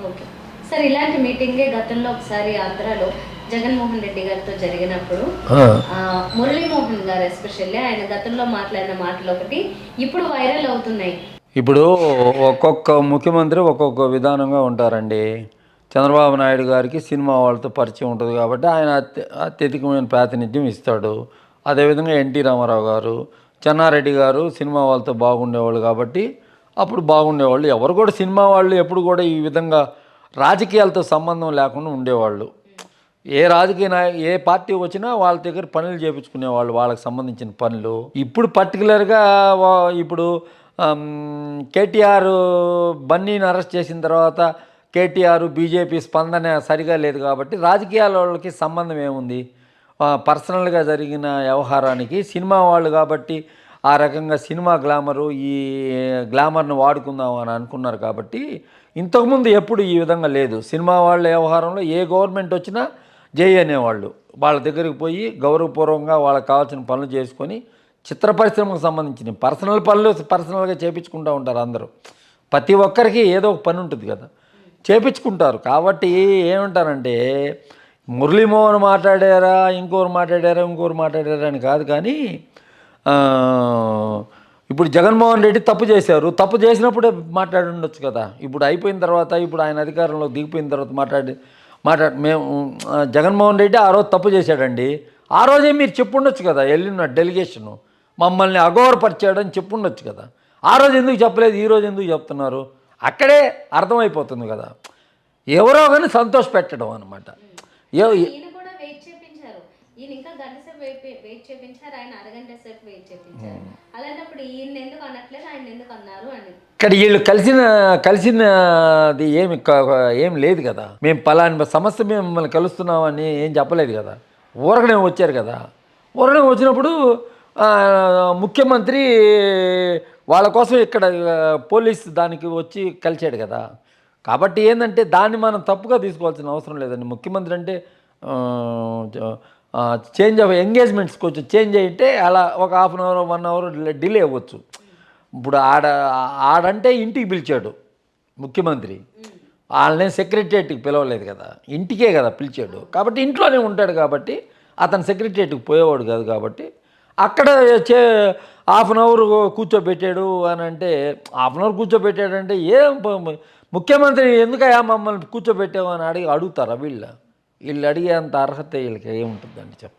Okay. Sir ఇలాంటి మీటింగే గతంలో ఒకసారి ఆంధ్రాలో జగన్మోహన్ రెడ్డి గారితో జరిగినప్పుడు మురళీమోహన్ గారు ఎస్పెషల్లీ ఆయన గతంలో మాట్లాడిన మాటలు ఒకటి ఇప్పుడు వైరల్ అవుతున్నాయి. ఇప్పుడు ఒక్కొక్క ముఖ్యమంత్రి ఒక్కొక్క విధానంగా ఉంటారండి. చంద్రబాబు నాయుడు గారికి సినిమా వాళ్ళతో పరిచయం ఉంటుంది కాబట్టి ఆయన అత్యధికమైన ప్రాతినిధ్యం ఇస్తాడు. అదేవిధంగా ఎన్టీ రామారావు గారు, చెన్నారెడ్డి గారు సినిమా వాళ్ళతో బాగుండేవాళ్ళు కాబట్టి అప్పుడు బాగుండేవాళ్ళు. ఎవరు కూడా సినిమా వాళ్ళు ఎప్పుడు కూడా ఈ విధంగా రాజకీయాలతో సంబంధం లేకుండా ఉండేవాళ్ళు. ఏ రాజకీయ ఏ పార్టీ వచ్చినా వాళ్ళ దగ్గర పనులు చేయించుకునేవాళ్ళు, వాళ్ళకి సంబంధించిన పనులు. ఇప్పుడు పర్టికులర్గా ఇప్పుడు కేటీఆర్ బన్నీని అరెస్ట్ చేసిన తర్వాత కేటీఆర్ బీజేపీ స్పందన సరిగా లేదు కాబట్టి రాజకీయాల వాళ్ళకి సంబంధం ఏముంది? పర్సనల్గా జరిగిన వ్యవహారానికి సినిమా వాళ్ళు కాబట్టి ఆ రకంగా సినిమా గ్లామరు ఈ గ్లామర్ను వాడుకుందాం అని అనుకున్నారు కాబట్టి ఇంతకుముందు ఎప్పుడు ఈ విధంగా లేదు. సినిమా వాళ్ళ వ్యవహారంలో ఏ గవర్నమెంట్ వచ్చినా జై అనేవాళ్ళు. వాళ్ళ దగ్గరికి పోయి గౌరవపూర్వకంగా వాళ్ళకి కావాల్సిన పనులు చేసుకొని చిత్ర పరిశ్రమకు సంబంధించిన పర్సనల్ పనులు పర్సనల్గా చేయించుకుంటూ ఉంటారు అందరూ. ప్రతి ఒక్కరికి ఏదో ఒక పని ఉంటుంది కదా, చేయించుకుంటారు. కాబట్టి ఏమంటారంటే మురళీమోహన్ మాట్లాడారా ఇంకోరు మాట్లాడారా అని కాదు. కానీ ఇప్పుడు జగన్మోహన్ రెడ్డి తప్పు చేశారు, తప్పు చేసినప్పుడే మాట్లాడి ఉండొచ్చు కదా. ఇప్పుడు అయిపోయిన తర్వాత, ఇప్పుడు ఆయన అధికారంలో దిగిపోయిన తర్వాత మేము జగన్మోహన్ రెడ్డి ఆ రోజు తప్పు చేశాడండి, ఆ రోజే మీరు చెప్పుండొచ్చు కదా. వెళ్ళిన డెలిగేషను మమ్మల్ని అగౌరవపరిచాడని చెప్పుండొచ్చు కదా. ఆ రోజు ఎందుకు చెప్పలేదు, ఈరోజు ఎందుకు చెప్తున్నారు? అక్కడే అర్థమైపోతుంది కదా. ఎవరో కానీ సంతోష పెట్టడం అనమాట. ఇక్కడ వీళ్ళు కలిసినది ఏమి లేదు కదా. మేము పలాని సమస్య మేము మిమ్మల్ని కలుస్తున్నామని ఏం చెప్పలేదు కదా. ఊరకనే వచ్చారు కదా. ఊరకనే వచ్చినప్పుడు ముఖ్యమంత్రి వాళ్ళ కోసం ఇక్కడ పోలీస్ దానికి వచ్చి కలిశాడు కదా. కాబట్టి ఏంటంటే దాన్ని మనం తప్పుగా తీసుకోవాల్సిన అవసరం లేదండి. ముఖ్యమంత్రి అంటే చేంజ్ ఆఫ్ ఎంగేజ్మెంట్స్కి కొంచెం చేంజ్ అయితే అలా ఒక half an hour 1 hour delay అవ్వచ్చు. ఇప్పుడు ఆడంటే ఇంటికి పిలిచాడు ముఖ్యమంత్రి, వాళ్ళనే సెక్రటరియట్కి పిలవలేదు కదా, ఇంటికే కదా పిలిచాడు. కాబట్టి ఇంట్లోనే ఉంటాడు కాబట్టి అతను సెక్రటరియట్కి పోయేవాడు కాదు. కాబట్టి అక్కడ హాఫ్ అన్ అవర్ కూర్చోబెట్టాడు అని అంటే, హాఫ్ అన్ అవర్ కూర్చోబెట్టాడంటే ముఖ్యమంత్రి ఎందుకయ్యా మమ్మల్ని కూర్చోబెట్టావు అని అడుగుతారా? వీళ్ళు అడిగే అంత అర్హత వీళ్ళకి ఏముంటుందండి చెప్పండి.